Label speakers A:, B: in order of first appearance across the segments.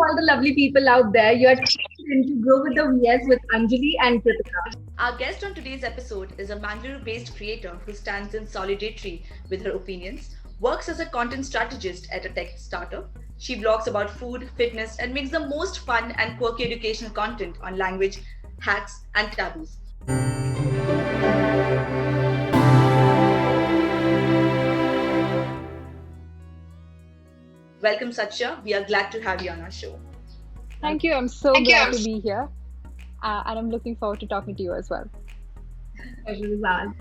A: all the lovely people out there. You're tuned in to Grow with the VS with Anjali and Kritika.
B: Our guest on today's episode is a Mangaluru based creator who stands in solidarity with her opinions, works as a content strategist at a tech startup. She blogs about food, fitness, and makes the most fun and quirky educational content on language, hacks, and taboos. Welcome, Satya. We are glad to have you on our show.
C: Thank you. I'm so glad to be here. And I'm looking forward to talking to you as well.
A: Pleasure is ours.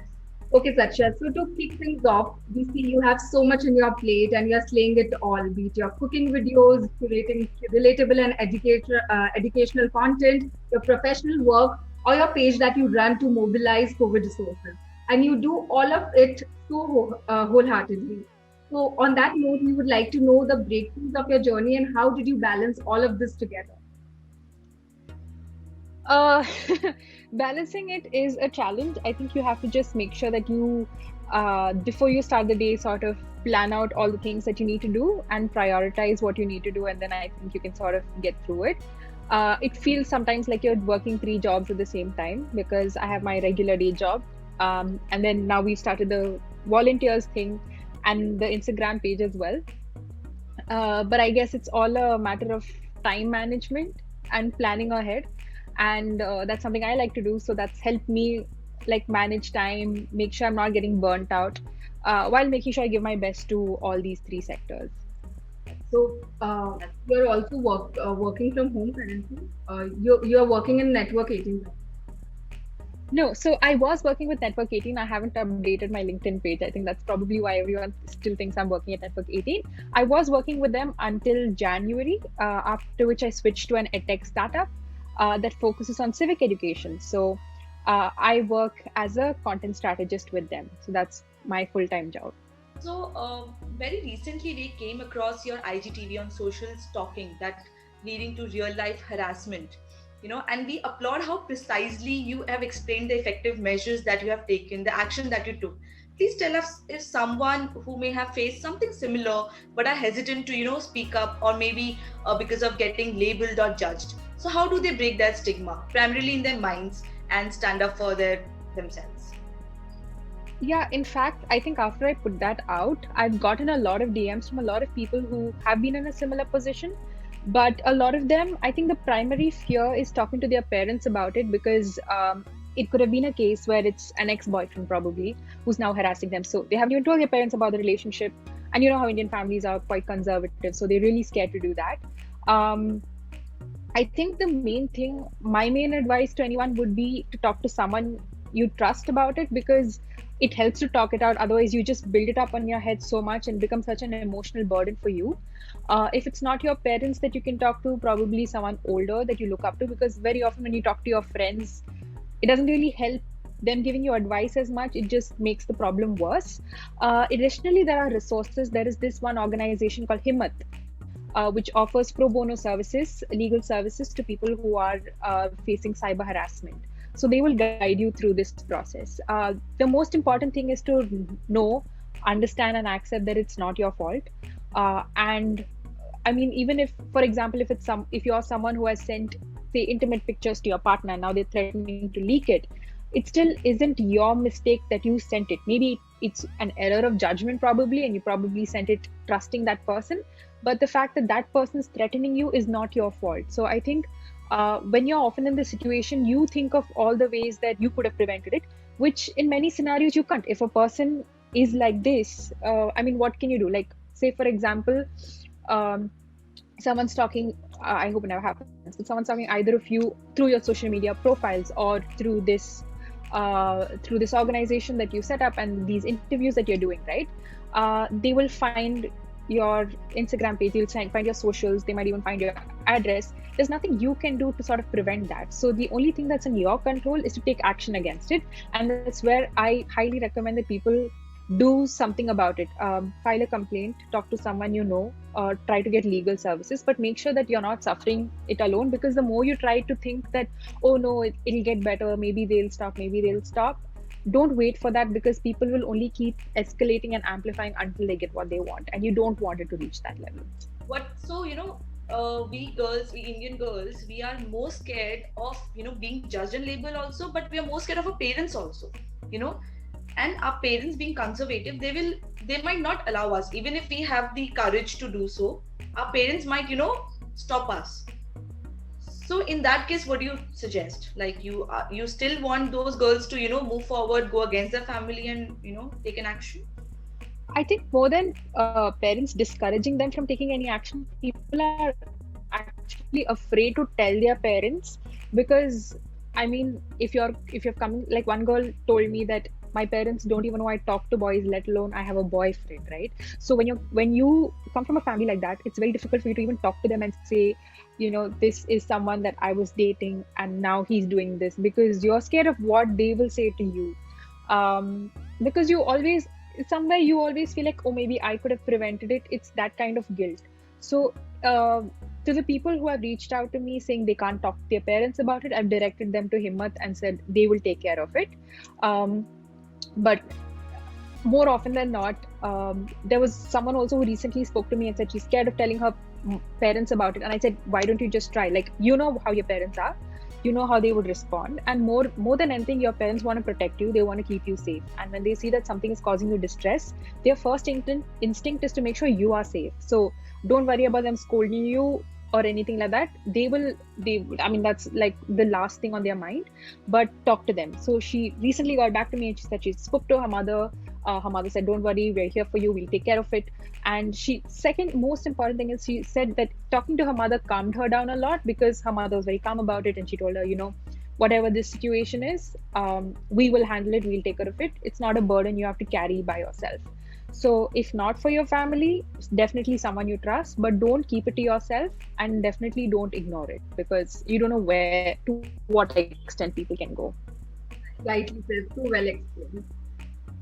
A: Okay, Satya. So to kick things off, we see you have so much on your plate and you're slaying it all, be it your cooking videos, curating relatable and educational content, your professional work, or your page that you run to mobilize COVID resources. And you do all of it so wholeheartedly. So on that note, we would like to know the breakthroughs of your journey and how did you balance all of this together?
C: Uh, Balancing it is a challenge. I think you have to just make sure that you, before you start the day, sort of plan out all the things that you need to do and prioritize what you need to do. And then I think you can sort of get through it. It feels sometimes like you're working three jobs at the same time because I have my regular day job. And then now we started the volunteers thing and the Instagram page as well. But I guess it's all a matter of time management and planning ahead. And that's something I like to do. So that's helped me like manage time, make sure I'm not getting burnt out, while making sure I give my best to all these three sectors.
A: So you're also working from home currently. You're working in Network 18.
C: No, so I was working with Network 18. I haven't updated my LinkedIn page. I think that's probably why everyone still thinks I'm working at Network 18. I was working with them until January, after which I switched to an edtech startup that focuses on civic education. So I work as a content strategist with them. So that's my full-time job.
B: So, very recently we came across your IGTV on social stalking that leading to real life harassment, and we applaud how precisely you have explained the effective measures that you have taken, the action that you took. Please tell us if someone who may have faced something similar but are hesitant to, speak up or maybe because of getting labeled or judged. So how do they break that stigma, primarily in their minds, and stand up for themselves?
C: Yeah, in fact, I think after I put that out, I've gotten a lot of DMs from a lot of people who have been in a similar position. But a lot of them, I think the primary fear is talking to their parents about it because it could have been a case where it's an ex-boyfriend probably who's now harassing them. So they haven't even told their parents about the relationship. And you know how Indian families are quite conservative, so they're really scared to do that. I think the main thing, my main advice to anyone would be to talk to someone you trust about it because it helps to talk it out. Otherwise, you just build it up on your head so much and become such an emotional burden for you. If it's not your parents that you can talk to, probably someone older that you look up to, because very often when you talk to your friends, it doesn't really help them giving you advice as much. It just makes the problem worse. Additionally, there are resources. There is this one organization called Himmat, which offers pro bono services, legal services to people who are facing cyber harassment. So they will guide you through this process. The most important thing is to know, understand, and accept that it's not your fault. And I mean, even if, for example, if you're someone who has sent, say, intimate pictures to your partner, now they're threatening to leak it still isn't your mistake that you sent it. Maybe it's an error of judgment probably, and you probably sent it trusting that person. But the fact that that person is threatening you is not your fault. So I think when you're often in the situation, you think of all the ways that you could have prevented it, which in many scenarios you can't. If a person is like this, I mean, what can you do? Like, say, for example, someone's talking, I hope it never happens, but someone's talking either of you through your social media profiles or through this organization that you set up and these interviews that you're doing, right? They will find your Instagram page, you'll find your socials, they might even find your address. There's nothing you can do to sort of prevent that. So the only thing that's in your control is to take action against it. And that's where I highly recommend that people do something about it. File a complaint, talk to someone you know, or try to get legal services, but make sure that you're not suffering it alone, because the more you try to think that, oh no, it'll get better, maybe they'll stop, don't wait for that, because people will only keep escalating and amplifying until they get what they want, and you don't want it to reach that level.
B: we Indian girls, we are more scared of, being judged and labeled also, but we are more scared of our parents also, you know. And our parents being conservative, they might not allow us, even if we have the courage to do so. Our parents might, stop us. So in that case, what do you suggest? Like, you still want those girls to, move forward, go against their family, and take an action?
C: I think more than parents discouraging them from taking any action, people are actually afraid to tell their parents, because I mean, if you're coming, like one girl told me that my parents don't even know I talk to boys, let alone I have a boyfriend, right? So when you come from a family like that, it's very difficult for you to even talk to them and say, this is someone that I was dating and now he's doing this, because you're scared of what they will say to you. Because somewhere you always feel like, oh, maybe I could have prevented it. It's that kind of guilt. So to the people who have reached out to me saying they can't talk to their parents about it, I've directed them to Himmat and said they will take care of it. But more often than not, there was someone also who recently spoke to me and said she's scared of telling her parents about it. And I said, why don't you just try? Like, you know how your parents are, you know how they would respond, and more than anything, your parents want to protect you, they want to keep you safe. And when they see that something is causing you distress, their first instinct is to make sure you are safe. So don't worry about them scolding you or anything like that. I mean, that's like the last thing on their mind, but talk to them. So she recently got back to me and she said she spoke to her mother. Her mother said, don't worry, we're here for you, we'll take care of it. And second most important thing is, she said that talking to her mother calmed her down a lot, because her mother was very calm about it, and she told her, whatever this situation is, we will handle it, we'll take care of it. It's not a burden you have to carry by yourself. So if not for your family, definitely someone you trust, but don't keep it to yourself, and definitely don't ignore it, because you don't know to what extent people can go.
A: Rightly said, too well explained.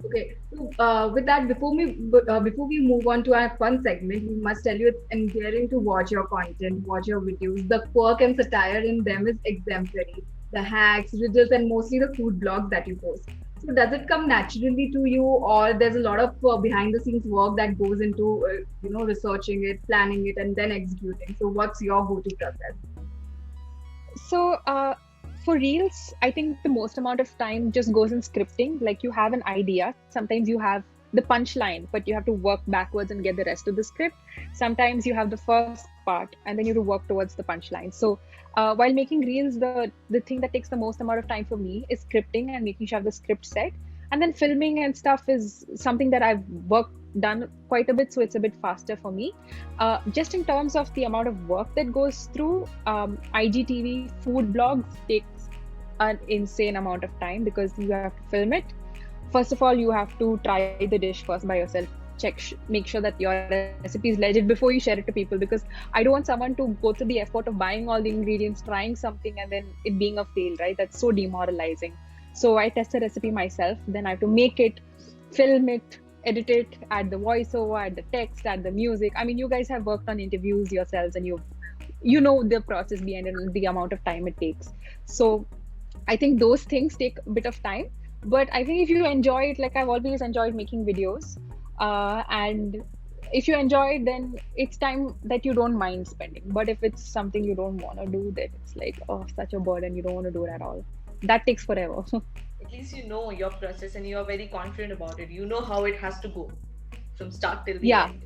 A: Okay, so with that, before we move on to our fun segment, we must tell you it's endearing to watch your content, watch your videos. The quirk and satire in them is exemplary. The hacks, riddles, and mostly the food blogs that you post. So does it come naturally to you, or there's a lot of behind the scenes work that goes into researching it, planning it, and then executing? So what's your go-to process?
C: So for reels, I think the most amount of time just goes in scripting. Like, you have an idea, sometimes you have the punchline, but you have to work backwards and get the rest of the script. Sometimes you have the first part and then you have to work towards the punchline. So while making reels, the thing that takes the most amount of time for me is scripting and making sure I have the script set. And then filming and stuff is something that I've done quite a bit, so it's a bit faster for me. Just in terms of the amount of work that goes through, IGTV food blogs takes an insane amount of time, because you have to film it. First of all, you have to try the dish first by yourself, make sure that your recipe is legit before you share it to people, because I don't want someone to go through the effort of buying all the ingredients, trying something, and then it being a fail, right? That's so demoralizing. So I test the recipe myself, then I have to make it, film it, edit it, add the voiceover, add the text, add the music. I mean, you guys have worked on interviews yourselves, and you know the process behind it and the amount of time it takes. So I think those things take a bit of time, but I think if you enjoy it, like I've always enjoyed making videos, and if you enjoy it, then it's time that you don't mind spending. But if it's something you don't want to do, then it's like, oh, such a burden, you don't want to do it at all. That takes forever.
B: At least you know your process and you are very confident about it. You know how it has to go from start till the end.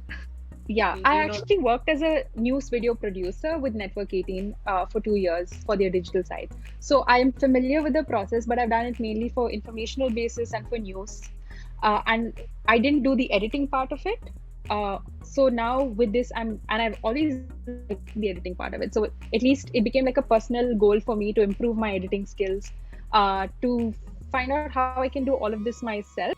C: Yeah, I actually worked as a news video producer with Network 18 for 2 years for their digital side. So I am familiar with the process, but I've done it mainly for informational basis and for news. And I didn't do the editing part of it. So now with this, I've always liked the editing part of it. So at least it became like a personal goal for me to improve my editing skills, to find out how I can do all of this myself,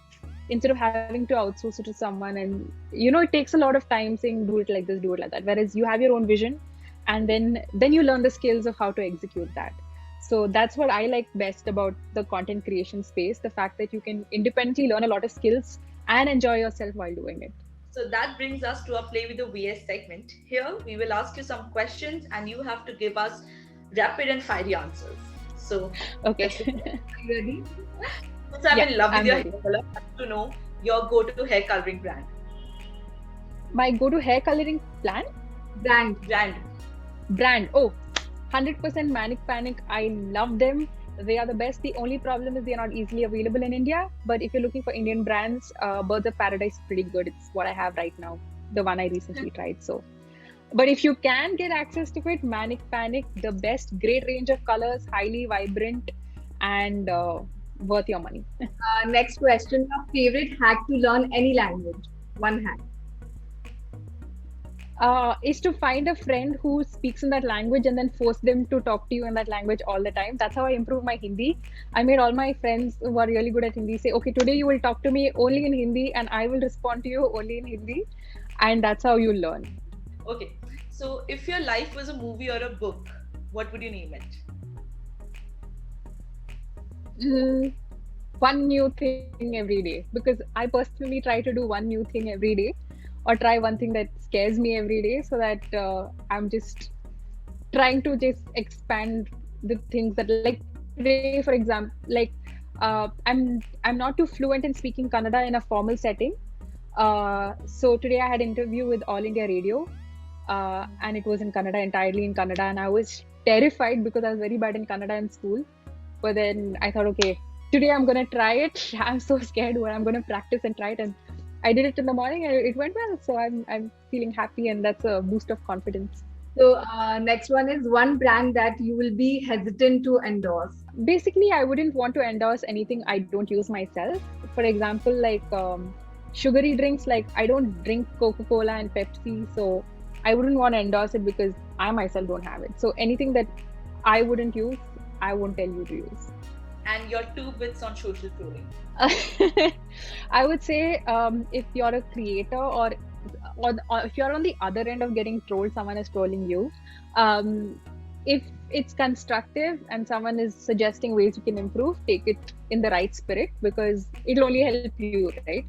C: instead of having to outsource it to someone. And it takes a lot of time saying, do it like this, do it like that, whereas you have your own vision, and then you learn the skills of how to execute that. So that's what I like best about the content creation space, the fact that you can independently learn a lot of skills and enjoy yourself while doing it.
B: So that brings us to our Play with the VS segment. Here we will ask you some questions and you have to give us rapid and fiery answers. So
C: okay.
A: Are you ready?
B: Since I'm in love with your hair color, I have to know your go-to hair coloring brand.
C: My go-to hair coloring brand?
B: Brand.
C: Brand. Oh, 100% Manic Panic. I love them. They are the best. The only problem is they are not easily available in India. But if you're looking for Indian brands, Birds of Paradise is pretty good. It's what I have right now, the one I recently tried. So, but if you can get access to it, Manic Panic, the best, great range of colors, highly vibrant, and worth your money.
A: Next question: your favorite hack to learn any language? One hack.
C: Is to find a friend who speaks in that language and then force them to talk to you in that language all the time. That's how I improve my Hindi. I made all my friends who are really good at Hindi say, okay, today you will talk to me only in Hindi and I will respond to you only in Hindi. And that's how you learn.
B: Okay, so if your life was a movie or a book, what would you name it?
C: One new thing every day, because I personally try to do one new thing every day or try one thing that scares me every day, so that I'm just trying to just expand the things that, like today for example, like I'm not too fluent in speaking Kannada in a formal setting. So today I had an interview with All India Radio, and it was in Kannada, entirely in Kannada, and I was terrified because I was very bad in Kannada in school. But then I thought, okay, today I'm gonna try it. I'm so scared, but I'm gonna practice and try it. And I did it in the morning, and it went well. So I'm feeling happy, and that's a boost of confidence.
A: So next one is one brand that you will be hesitant to endorse.
C: Basically, I wouldn't want to endorse anything I don't use myself. For example, like sugary drinks, like I don't drink Coca-Cola and Pepsi, so I wouldn't want to endorse it because I myself don't have it. So anything that I wouldn't use, I won't tell you to use.
B: And your 2 bits on social trolling.
C: I would say if you're a creator, or if you're on the other end of getting trolled, someone is trolling you. If it's constructive and someone is suggesting ways you can improve, take it in the right spirit, because it'll only help you, right?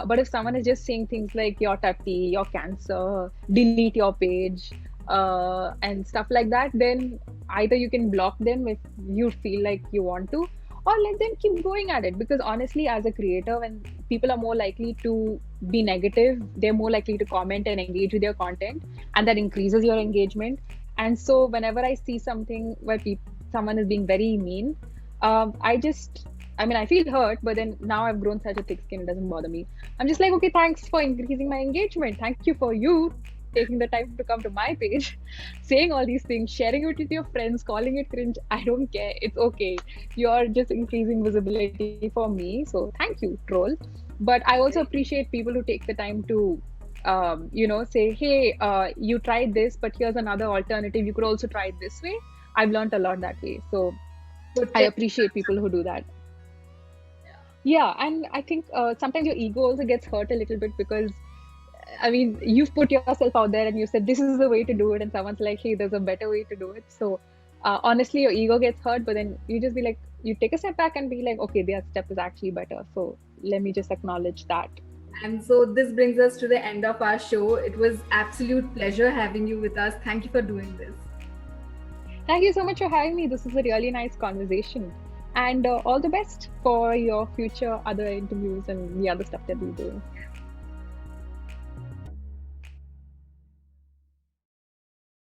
C: But if someone is just saying things like you're tutty, you're cancer, delete your page, and stuff like that, then either you can block them if you feel like you want to, or let them keep going at it. Because honestly, as a creator, when people are more likely to be negative, they're more likely to comment and engage with your content, and that increases your engagement. And so whenever I see something where someone is being very mean, I feel hurt, but then now I've grown such a thick skin, it doesn't bother me. I'm just like, okay, thanks for increasing my engagement. Thank you for you taking the time to come to my page, saying all these things, sharing it with your friends, calling it cringe. I don't care. It's okay. You're just increasing visibility for me. So thank you, troll. But I also appreciate people who take the time to, say, hey, you tried this, but here's another alternative. You could also try it this way. I've learned a lot that way. So I appreciate people who do that. Yeah, and I think sometimes your ego also gets hurt a little bit, because you've put yourself out there and you said this is the way to do it, and someone's like, hey, there's a better way to do it. So honestly, your ego gets hurt, but then you just be like, you take a step back and be like, okay, their step is actually better. So let me just acknowledge that.
A: And so this brings us to the end of our show. It was absolute pleasure having you with us. Thank you for doing this.
C: Thank you so much for having me. This is a really nice conversation. And all the best for your future other interviews and the other stuff that we're doing.